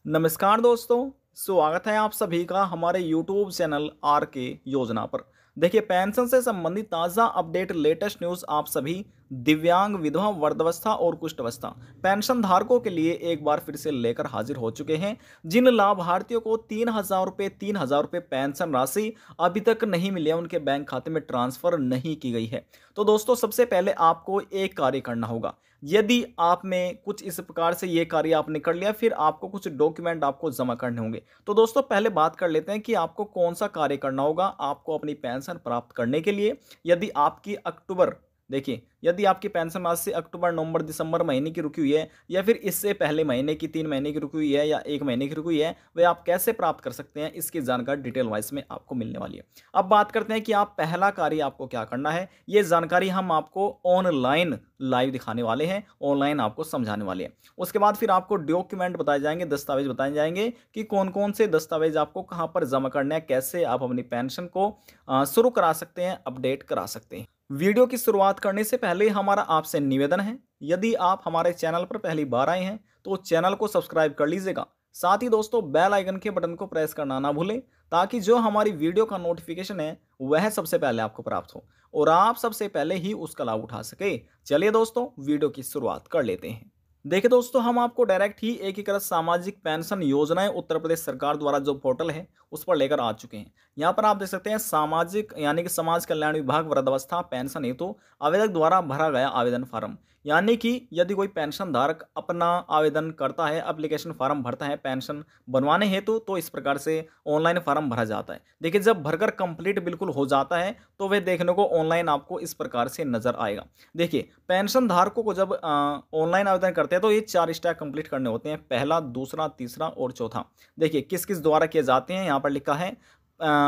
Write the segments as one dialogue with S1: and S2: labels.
S1: नमस्कार दोस्तों, स्वागत है आप सभी का हमारे YouTube चैनल आर के योजना पर। देखिए, पेंशन से संबंधित ताज़ा अपडेट, लेटेस्ट न्यूज़ आप सभी दिव्यांग, विधवा, वृद्धावस्था और कुष्ठावस्था पेंशन धारकों के लिए एक बार फिर से लेकर हाजिर हो चुके हैं। जिन लाभार्थियों को 3,000 रुपये पेंशन राशि अभी तक नहीं मिली है, उनके बैंक खाते में ट्रांसफर नहीं की गई है। तो दोस्तों, सबसे पहले आपको एक कार्य करना होगा। यदि आप में कुछ इस प्रकार से ये कार्य आपने कर लिया, फिर आपको कुछ डॉक्यूमेंट आपको जमा करने होंगे। तो दोस्तों, पहले बात कर लेते हैं कि आपको कौन सा कार्य करना होगा आपको अपनी पेंशन प्राप्त करने के लिए। यदि आपकी अक्टूबर देखिए, यदि आपकी पेंशन आज से अक्टूबर, नवंबर, दिसंबर महीने की रुकी हुई है, या फिर इससे पहले महीने की 3 महीने की रुकी हुई है, या 1 महीने की रुकी हुई है, वे आप कैसे प्राप्त कर सकते हैं, इसकी जानकारी डिटेल वाइज में आपको मिलने वाली है। अब बात करते हैं कि आप पहला कार्य आपको क्या करना है। ये जानकारी हम आपको ऑनलाइन लाइव दिखाने वाले हैं, ऑनलाइन आपको समझाने वाले हैं। उसके बाद फिर आपको डॉक्यूमेंट बताए जाएंगे, दस्तावेज बताए जाएंगे कि कौन कौन से दस्तावेज आपको कहां पर जमा करना है, कैसे आप अपनी पेंशन को शुरू करा सकते हैं, अपडेट करा सकते हैं। वीडियो की शुरुआत करने से पहले हमारा आपसे निवेदन है, यदि आप हमारे चैनल पर पहली बार आए हैं तो चैनल को सब्सक्राइब कर लीजिएगा। साथ ही दोस्तों, बेल आइकन के बटन को प्रेस करना ना भूलें, ताकि जो हमारी वीडियो का नोटिफिकेशन है वह सबसे पहले आपको प्राप्त हो और आप सबसे पहले ही उसका लाभ उठा सके। चलिए दोस्तों, वीडियो की शुरुआत कर लेते हैं। देखिए दोस्तों, हम आपको डायरेक्ट ही एकीकृत सामाजिक पेंशन योजनाएं उत्तर प्रदेश सरकार द्वारा जो पोर्टल है उस पर लेकर आ चुके हैं। यहाँ पर आप देख सकते हैं, सामाजिक यानी कि समाज कल्याण विभाग वृद्धावस्था पेंशन हेतु आवेदक द्वारा भरा गया आवेदन फार्म। यानी कि यदि कोई पेंशन धारक अपना आवेदन करता है, एप्लीकेशन फार्म भरता है पेंशन बनवाने हेतु, तो इस प्रकार से ऑनलाइन फार्म भरा जाता है। देखिए, जब भरकर कंप्लीट बिल्कुल हो जाता है तो वह देखने को ऑनलाइन आपको इस प्रकार से नजर आएगा। देखिए, पेंशन धारकों को जब ऑनलाइन आवेदन करते हैं तो ये 4 स्टेप कंप्लीट करने होते हैं, पहला, दूसरा, तीसरा और चौथा। देखिए, किस किस द्वारा किए जाते हैं, यहाँ पर लिखा है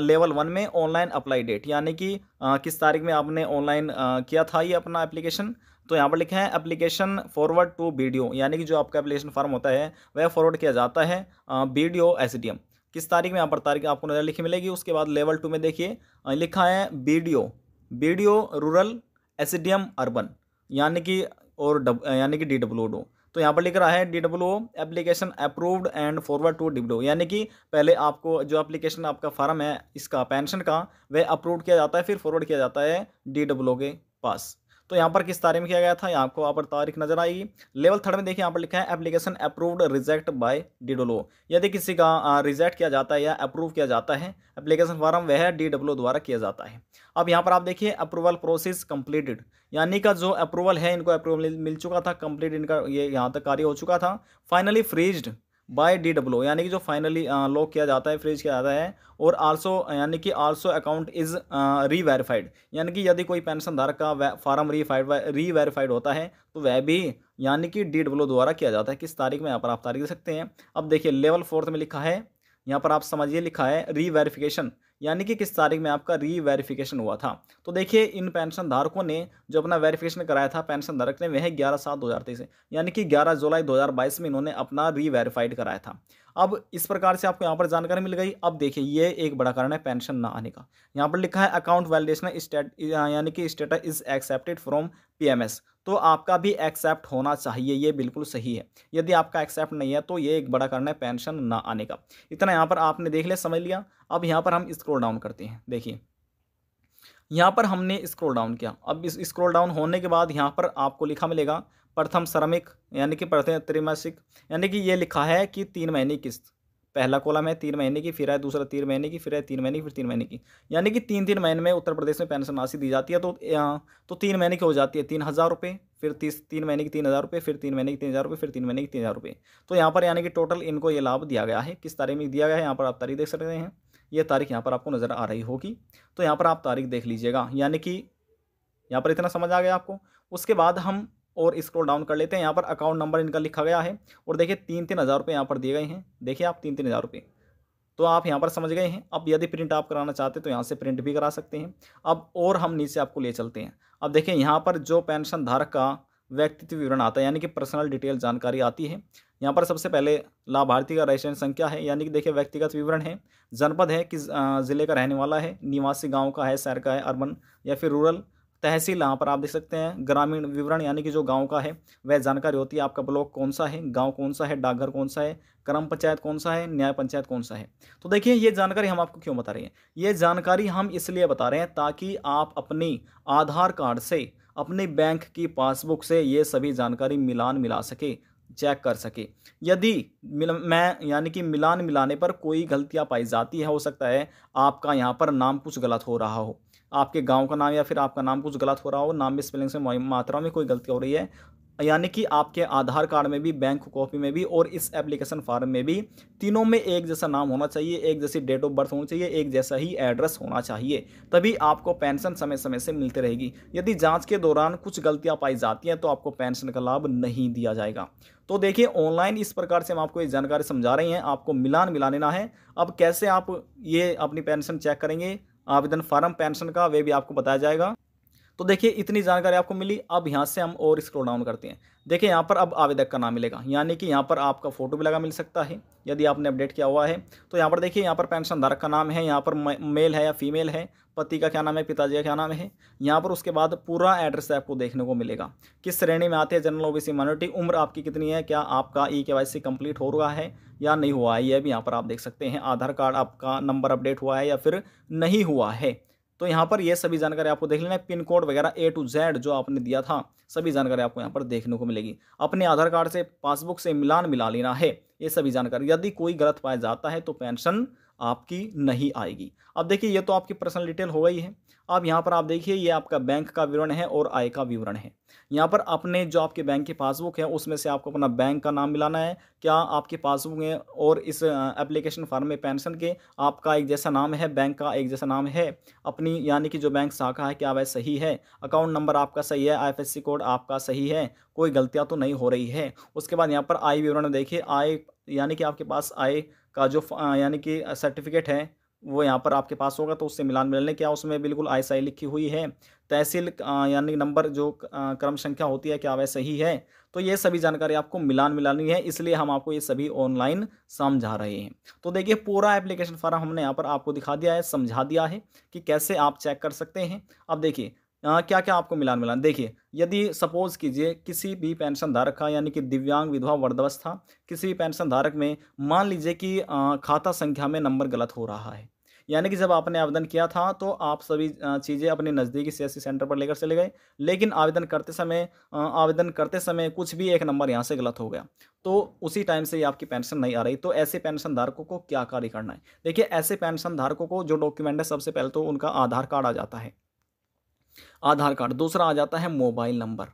S1: लेवल 1 में ऑनलाइन अप्लाई डेट, यानी कि किस तारीख में आपने ऑनलाइन किया था ये अपना एप्लीकेशन। तो यहाँ पर लिखा है एप्लीकेशन फॉरवर्ड टू बीडीओ, यानी कि जो आपका एप्लीकेशन फॉर्म होता है वह फॉरवर्ड किया जाता है बीडीओ एसडीएम। किस तारीख में, यहाँ पर तारीख आपको नजर लिखी मिलेगी। उसके बाद लेवल 2 में देखिए लिखा है BDO BDO rural SDM urban, यानी कि यानी कि DWO। तो यहाँ पर लिख रहा है DWO application approved and forward to DWO, यानी कि पहले आपको जो एप्लीकेशन आपका फार्म है इसका पेंशन का, वह अप्रूव किया जाता है, फिर फॉरवर्ड किया जाता है DWO के पास। तो यहाँ पर किस तारीख में किया गया था, यहाँ आपको यहाँ पर तारीख नजर आएगी। लेवल 3 में देखिए, यहाँ पर लिखा है application approved reject by DWO। यदि किसी का रिजेक्ट किया जाता है या अप्रूव किया जाता है एप्लीकेशन फॉर्म, वह DWO द्वारा किया जाता है। अब यहाँ पर आप देखिए अप्रूवल प्रोसेस कंप्लीटेड, यानी का जो अप्रूवल है, इनको अप्रूवल मिल चुका था, कंप्लीट इनका ये यहाँ तक कार्य हो चुका था। फाइनली फ्रीज्ड बाय DWO, यानी कि जो फाइनली लॉक किया जाता है, फ्रीज किया जाता है। और आल्सो, यानी कि आल्सो अकाउंट इज रीवेरीफाइड, यानी कि यदि कोई पेंशन धारक का फार्म रीवेरीफाइड होता है तो वह भी यानी कि DWO द्वारा किया जाता है। किस तारीख में, यहाँ पर आप तारीख देख सकते हैं। अब देखिए लेवल 4 में लिखा है, यहाँ पर आप समझिए लिखा है रीवेरिफिकेशन, यानी कि किस तारीख में आपका रीवेरिफिकेशन हुआ था। तो देखिए, इन पेंशन धारकों ने जो अपना वेरिफिकेशन कराया था, पेंशन धारक ने, वह 11/7/2023 यानी कि 11 जुलाई 2022 में इन्होंने अपना रीवेरीफाइड कराया था। अब इस प्रकार से आपको यहाँ पर जानकारी मिल गई। अब देखिए, ये एक बड़ा कारण है पेंशन ना आने का। यहाँ पर लिखा है अकाउंट वैलिडेशन स्टेट, यानी कि status is accepted from PMS। तो आपका भी एक्सेप्ट होना चाहिए, ये बिल्कुल सही है। यदि आपका एक्सेप्ट नहीं है तो ये एक बड़ा कारण है पेंशन ना आने का। इतना यहाँ पर आपने देख लिया, समझ लिया। अब यहाँ पर हम स्क्रॉल डाउन करते हैं। देखिए, यहाँ पर हमने स्क्रॉल डाउन किया। अब इस स्क्रॉल डाउन होने के बाद यहाँ पर आपको लिखा मिलेगा प्रथम श्रमिक, यानी कि प्रथम त्रैमासिक, यानी कि ये लिखा है कि 3 महीने की किस्त। पहला कॉलम है 3 महीने की, फिर है दूसरा 3 महीने की, फिर है 3 महीने की, फिर 3 महीने की, यानी कि 3-3 महीने में उत्तर प्रदेश में पेंशन राशि दी जाती है। तो 3 महीने की हो जाती है 3,000 रुपये, फिर 3 महीने की 3,000 रुपये, फिर 3 महीने की 3,000 रुपये, फिर 3 महीने की 3,000 रुपये। तो यहाँ पर यानी कि टोटल इनको ये लाभ दिया गया है। किस तारीख में दिया गया है, यहाँ पर आप तारीख देख सकते हैं। ये तारीख यहाँ पर आपको नज़र आ रही होगी, तो यहाँ पर आप तारीख देख लीजिएगा। यानी कि यहाँ पर इतना समझ आ गया आपको। उसके बाद हम और स्क्रॉल डाउन कर लेते हैं। यहाँ पर अकाउंट नंबर इनका लिखा गया है और देखिए 3-3 हज़ार रुपये यहाँ पर दिए गए हैं। देखिए आप 3-3 हज़ार रुपये, तो आप यहाँ पर समझ गए हैं। अब यदि प्रिंट आप कराना चाहते हैं तो यहाँ से प्रिंट भी करा सकते हैं। अब और हम नीचे आपको ले चलते हैं। अब देखिए, यहाँ पर जो पेंशन धारक का व्यक्तित्व विवरण आता है, यानी कि पर्सनल डिटेल जानकारी आती है। यहाँ पर सबसे पहले लाभार्थी का रजिस्ट्रेशन संख्या है, यानी कि देखिए व्यक्तिगत विवरण है, जनपद है, किस ज़िले का रहने वाला है, निवासी गाँव का है, शहर का है, अर्बन या फिर रूरल, तहसील यहाँ पर आप देख सकते हैं, ग्रामीण विवरण यानी कि जो गांव का है वह जानकारी होती है, आपका ब्लॉक कौन सा है, गांव कौन सा है, डाकघर कौन सा है, ग्राम पंचायत कौन सा है, न्याय पंचायत कौन सा है। तो देखिए ये जानकारी हम आपको क्यों बता रहे हैं, ये जानकारी हम इसलिए बता रहे हैं ताकि आप अपनी आधार कार्ड से, अपने बैंक की पासबुक से ये सभी जानकारी मिलान मिला सके, चेक कर सके। यदि मैं यानी कि मिलान मिलाने पर कोई गलतियां पाई जाती है, हो सकता है आपका यहाँ पर नाम कुछ गलत हो रहा हो, आपके गांव का नाम या फिर आपका नाम कुछ गलत हो रहा हो, नाम में स्पेलिंग से मात्रा में कोई गलती हो रही है, यानी कि आपके आधार कार्ड में भी, बैंक कॉपी में भी और इस एप्लीकेशन फॉर्म में भी, तीनों में एक जैसा नाम होना चाहिए, एक जैसी डेट ऑफ बर्थ होनी चाहिए, एक जैसा ही एड्रेस होना चाहिए, तभी आपको पेंशन समय समय से मिलती रहेगी। यदि जांच के दौरान कुछ गलतियां पाई जाती हैं तो आपको पेंशन का लाभ नहीं दिया जाएगा। तो देखिए ऑनलाइन इस प्रकार से हम आपको ये जानकारी समझा रहे हैं, आपको मिलान मिला लेना है। अब कैसे आप ये अपनी पेंशन चेक करेंगे, आवेदन फॉर्म पेंशन का, वे भी आपको बताया जाएगा। तो देखिए इतनी जानकारी आपको मिली। अब यहाँ से हम और स्क्रॉल डाउन करते हैं। देखिए यहाँ पर अब आवेदक का नाम मिलेगा, यानी कि यहाँ पर आपका फोटो भी लगा मिल सकता है यदि आपने अपडेट किया हुआ है। तो यहाँ पर देखिए, यहाँ पर पेंशन धारक का नाम है, यहाँ पर मेल है या फीमेल है, पति का क्या नाम है, पिताजी का क्या नाम है, यहाँ पर उसके बाद पूरा एड्रेस आपको देखने को मिलेगा। किस श्रेणी में आते हैं, जनरल, ओबीसी, माइनॉरिटी, उम्र आपकी कितनी है, क्या आपका ई-केवाईसी कंप्लीट हो रहा है या नहीं हुआ है, यह भी यहाँ पर आप देख सकते हैं। आधार कार्ड आपका नंबर अपडेट हुआ है या फिर नहीं हुआ है, तो यहाँ पर ये सभी जानकारी आपको देख लेना है। पिन कोड वगैरह A to Z जो आपने दिया था, सभी जानकारी आपको यहाँ पर देखने को मिलेगी। अपने आधार कार्ड से, पासबुक से मिलान मिला लेना है ये सभी जानकारी। यदि कोई गलत पाया जाता है तो पेंशन आपकी नहीं आएगी। अब देखिए ये तो आपकी पर्सनल डिटेल हो गई है। अब यहाँ पर आप देखिए, ये आपका बैंक का विवरण है और आय का विवरण है। यहाँ पर अपने जो आपके बैंक की पासबुक है उसमें से आपको अपना बैंक का नाम मिलाना है। क्या आपकी पासबुक में और इस एप्लीकेशन फॉर्म में पेंशन के आपका एक जैसा नाम है, बैंक का एक जैसा नाम है, अपनी यानी कि जो बैंक शाखा है क्या वह सही है, अकाउंट नंबर आपका सही है, IFSC कोड आपका सही है, कोई गलतियाँ तो नहीं हो रही है। उसके बाद यहाँ पर आय विवरण देखिए, आय यानी कि आपके पास आय का जो यानी कि सर्टिफिकेट है वो यहाँ पर आपके पास होगा, तो उससे मिलान मिलाने, क्या उसमें बिल्कुल आय सही लिखी हुई है, तहसील यानी नंबर जो क्रम संख्या होती है क्या वह सही है। तो ये सभी जानकारी आपको मिलान मिलानी है, इसलिए हम आपको ये सभी ऑनलाइन समझा रहे हैं। तो देखिए पूरा एप्लीकेशन फॉर्म हमने यहाँ पर आपको दिखा दिया है, समझा दिया है कि कैसे आप चेक कर सकते हैं। अब देखिए क्या क्या आपको मिलान देखिए, यदि सपोज कीजिए किसी भी पेंशन धारक का, यानी कि दिव्यांग, विधवा, वृद्धावस्था, किसी भी पेंशन धारक में मान लीजिए कि खाता संख्या में नंबर गलत हो रहा है, यानी कि जब आपने आवेदन किया था तो आप सभी चीज़ें अपने नज़दीकी CSC सेंटर पर लेकर चले गए, लेकिन आवेदन करते समय कुछ भी एक नंबर यहाँ से गलत हो गया, तो उसी टाइम से ही आपकी पेंशन नहीं आ रही। तो ऐसे पेंशन धारकों को क्या कार्य करना है? देखिए ऐसे पेंशन धारकों को जो डॉक्यूमेंट है, सबसे पहले तो उनका आधार कार्ड आ जाता है, आधार कार्ड। दूसरा आ जाता है मोबाइल नंबर,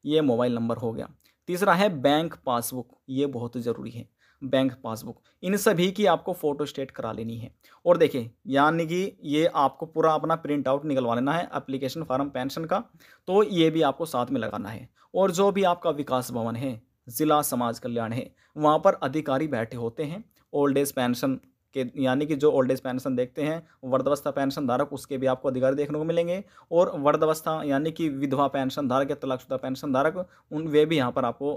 S1: ये मोबाइल नंबर हो गया। तीसरा है बैंक पासबुक, ये बहुत ज़रूरी है, बैंक पासबुक। इन सभी की आपको फ़ोटो स्टेट करा लेनी है। और देखिए यानी कि ये आपको पूरा अपना प्रिंट आउट निकलवा लेना है एप्लीकेशन फॉर्म पेंशन का, तो ये भी आपको साथ में लगाना है। और जो भी आपका विकास भवन है, ज़िला समाज कल्याण है, वहाँ पर अधिकारी बैठे होते हैं ओल्ड एज पेंशन के, यानी कि जो ओल्ड एज पेंशन देखते हैं, वृद्धावस्था पेंशन धारक, उसके भी आपको अधिकारी देखने को मिलेंगे। और वृद्धावस्था यानी कि विधवा पेंशन धारक या तलाकशुदा पेंशन धारक, वे भी यहाँ पर आपको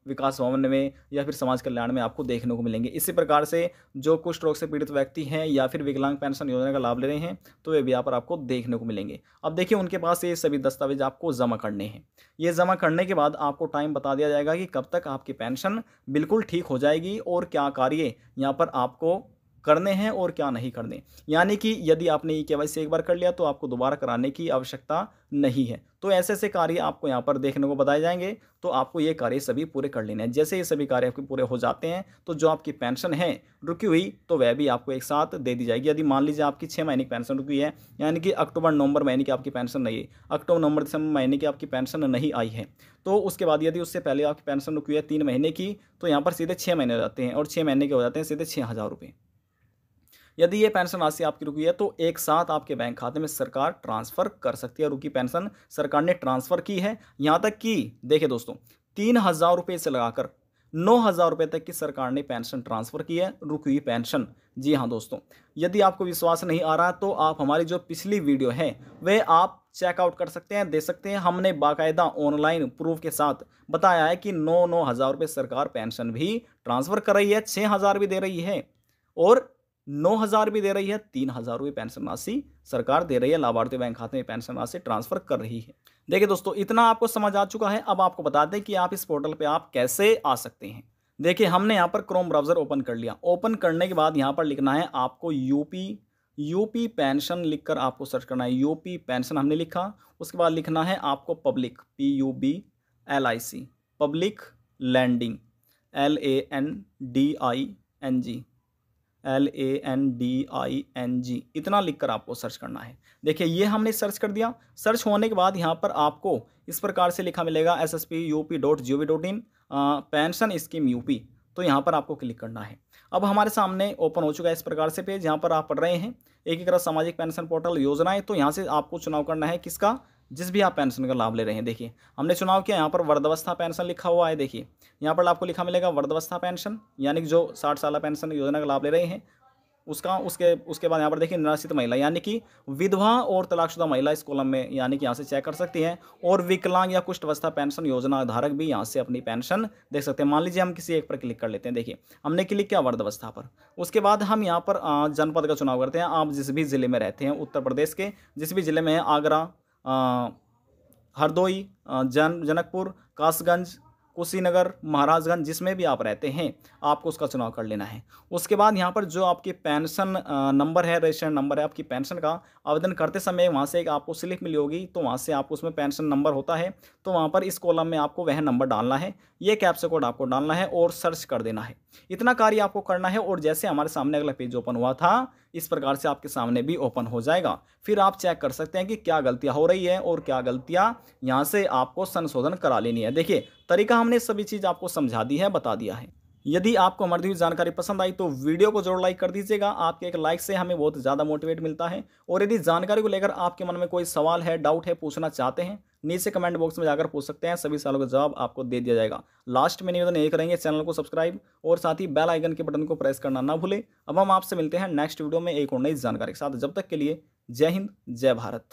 S1: विकास भवन में या फिर समाज कल्याण में आपको देखने को मिलेंगे। इसी प्रकार से जो कुष्ठ रोग से पीड़ित व्यक्ति हैं या फिर विकलांग पेंशन योजना का लाभ ले रहे हैं, तो वे भी यहाँ पर आपको देखने को मिलेंगे। अब देखिए उनके पास ये सभी दस्तावेज आपको जमा करने हैं। ये जमा करने के बाद आपको टाइम बता दिया जाएगा कि कब तक आपकी पेंशन बिल्कुल ठीक हो जाएगी और क्या कार्य यहाँ पर आपको करने हैं और क्या नहीं करने। यानी कि यदि आपने ई-केवाईसी एक बार कर लिया तो आपको दोबारा कराने की आवश्यकता नहीं है। तो ऐसे ऐसे कार्य आपको यहाँ पर देखने को बताए जाएंगे, तो आपको ये कार्य सभी पूरे कर लेने हैं। जैसे ये सभी कार्य आपके पूरे हो जाते हैं तो जो आपकी पेंशन है रुकी हुई, तो वह भी आपको एक साथ दे दी जाएगी। यदि मान लीजिए आपकी 6 महीने की पेंशन रुकी है, यानी कि अक्टूबर नवंबर महीने की आपकी पेंशन नहीं है, अक्टूबर नवंबर दिसंबर महीने की आपकी पेंशन नहीं आई है, तो उसके बाद यदि उससे पहले आपकी पेंशन रुकी है 3 महीने की, तो यहाँ पर सीधे 6 महीने हो जाते हैं और 6 महीने के हो जाते हैं सीधे 6,000 रुपये। यदि ये पेंशन राशि आपकी रुकी है तो एक साथ आपके बैंक खाते में सरकार ट्रांसफ़र कर सकती है। रुकी पेंशन सरकार ने ट्रांसफ़र की है, यहाँ तक कि देखिए दोस्तों 3,000 रुपये से लगाकर 9,000 रुपये तक की सरकार ने पेंशन ट्रांसफ़र की है, रुकी हुई पेंशन। जी हाँ दोस्तों, यदि आपको विश्वास नहीं आ रहा तो आप हमारी जो पिछली वीडियो है वह आप चेकआउट कर सकते हैं, दे सकते हैं। हमने बाकायदा ऑनलाइन प्रूफ के साथ बताया है कि 9,000 रुपये सरकार पेंशन भी ट्रांसफ़र कर रही है, 6,000 भी दे रही है और 9,000 भी दे रही है, 3,000 रुपये पेंशन राशि सरकार दे रही है, लाभार्थी बैंक खाते में पेंशन राशि ट्रांसफर कर रही है। देखिए दोस्तों, इतना आपको समझ आ चुका है। अब आपको बता दें कि आप इस पोर्टल पे आप कैसे आ सकते हैं। देखिए, हमने यहाँ पर क्रोम ब्राउज़र ओपन कर लिया। ओपन करने के बाद यहाँ पर लिखना है आपको यूपी पेंशन लिखकर आपको सर्च करना है। यूपी पेंशन हमने लिखा, उसके बाद लिखना है आपको public, PUBLIC, public landing, LANDING, इतना लिखकर आपको सर्च करना है। देखिए, ये हमने सर्च कर दिया। सर्च होने के बाद यहाँ पर आपको इस प्रकार से लिखा मिलेगा sspup.gov.in पेंशन स्कीम यूपी। तो यहाँ पर आपको क्लिक करना है। अब हमारे सामने ओपन हो चुका है इस प्रकार से पेज। यहाँ पर आप पढ़ रहे हैं एकीकृत सामाजिक पेंशन पोर्टल योजनाएं। तो यहाँ से आपको चुनाव करना है किसका, जिस भी आप पेंशन का लाभ ले रहे हैं। देखिए, हमने चुनाव किया, यहाँ पर वृद्धावस्था पेंशन लिखा हुआ है। देखिए, यहाँ पर आपको लिखा मिलेगा वृद्धावस्था पेंशन, यानी कि जो 60 साल पेंशन योजना का लाभ ले रहे हैं उसका। उसके बाद यहाँ पर देखिए निराश्रित महिला, यानी कि विधवा और तलाकशुदा महिला इस कॉलम में, यानी कि यहाँ से चेक कर सकती हैं। और विकलांग या कुष्ठवस्था पेंशन योजना धारक भी यहाँ से अपनी पेंशन देख सकते हैं। मान लीजिए हम किसी एक पर क्लिक कर लेते हैं। देखिए, हमने क्लिक किया वृद्धावस्था पर। उसके बाद हम यहाँ पर जनपद का चुनाव करते हैं। आप जिस भी ज़िले में रहते हैं, उत्तर प्रदेश के जिस भी ज़िले में है, आगरा, हरदोई, जनकपुर, कासगंज, कुशीनगर, महाराजगंज, जिसमें भी आप रहते हैं, आपको उसका चुनाव कर लेना है। उसके बाद यहाँ पर जो आपकी पेंशन नंबर है, रजिस्ट्रेशन नंबर है आपकी पेंशन का, आवेदन करते समय वहाँ से एक आपको स्लिप मिली होगी। तो वहाँ से आपको उसमें पेंशन नंबर होता है, तो वहाँ पर इस कॉलम में आपको वह नंबर डालना है। ये कैप्चा कोड आपको डालना है और सर्च कर देना है। इतना कार्य आपको करना है। और जैसे हमारे सामने अगला पेज ओपन हुआ था, इस प्रकार से आपके सामने भी ओपन हो जाएगा। फिर आप चेक कर सकते हैं कि क्या गलतियां हो रही है और क्या गलतियां यहाँ से आपको संशोधन करा लेनी है। देखिए, तरीका हमने सभी चीज़ आपको समझा दी है, बता दिया है। यदि आपको हमारी दी हुई जानकारी पसंद आई तो वीडियो को जरूर लाइक कर दीजिएगा। आपके एक लाइक से हमें बहुत ज़्यादा मोटिवेट मिलता है। और यदि जानकारी को लेकर आपके मन में कोई सवाल है, डाउट है, पूछना चाहते हैं, नीचे कमेंट बॉक्स में जाकर पूछ सकते हैं। सभी सवालों का जवाब आपको दे दिया जाएगा। लास्ट में निवेदन यही करेंगे, चैनल को सब्सक्राइब और साथ ही बेल आइकन के बटन को प्रेस करना ना भूलें। अब हम आपसे मिलते हैं नेक्स्ट वीडियो में एक और नई जानकारी के साथ। जब तक के लिए जय हिंद, जय भारत।